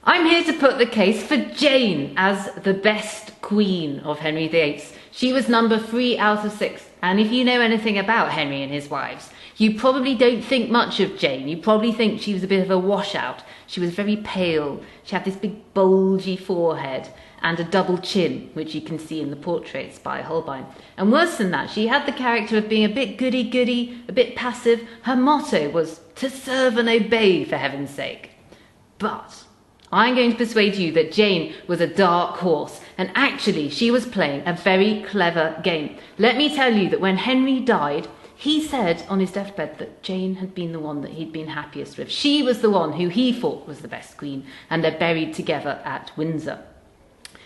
I'm here to put the case for Jane as the best queen of Henry VIII. She was number 3 out of 6. And if you know anything about Henry and his wives, you probably don't think much of Jane. You probably think she was a bit of a washout. She was very pale. She had this big bulgy forehead and a double chin, which you can see in the portraits by Holbein. And worse than that, she had the character of being a bit goody-goody, a bit passive. Her motto was to serve and obey, for heaven's sake. But I'm going to persuade you that Jane was a dark horse, and actually she was playing a very clever game. Let me tell you that when Henry died, he said on his deathbed that Jane had been the one that he'd been happiest with. She was the one who he thought was the best queen, and they're buried together at Windsor.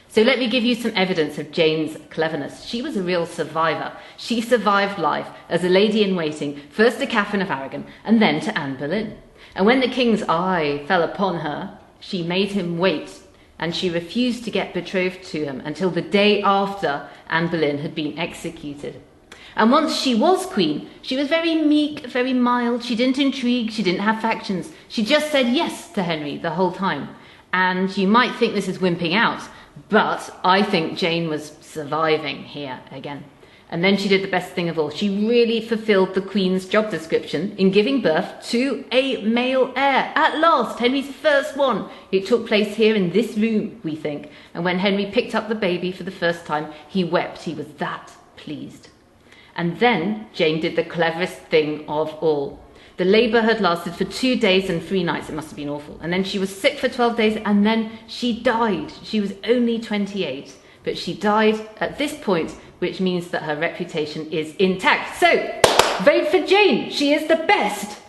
So let me give you some evidence of Jane's cleverness. She was a real survivor. She survived life as a lady-in-waiting, first to Catherine of Aragon and then to Anne Boleyn. And when the king's eye fell upon her, she made him wait, and she refused to get betrothed to him until the day after Anne Boleyn had been executed. And once she was queen, she was very meek, very mild. She didn't intrigue, she didn't have factions. She just said yes to Henry the whole time. And you might think this is wimping out, but I think Jane was surviving here again. And then she did the best thing of all. She really fulfilled the Queen's job description in giving birth to a male heir. At last, Henry's first one. It took place here in this room, we think. And when Henry picked up the baby for the first time, he wept. He was that pleased. And then Jane did the cleverest thing of all. The labour had lasted for 2 days and 3 nights. It must have been awful. And then she was sick for 12 days, and then she died. She was only 28, but she died at this point, which means that her reputation is intact. So, vote for Jane. She is the best.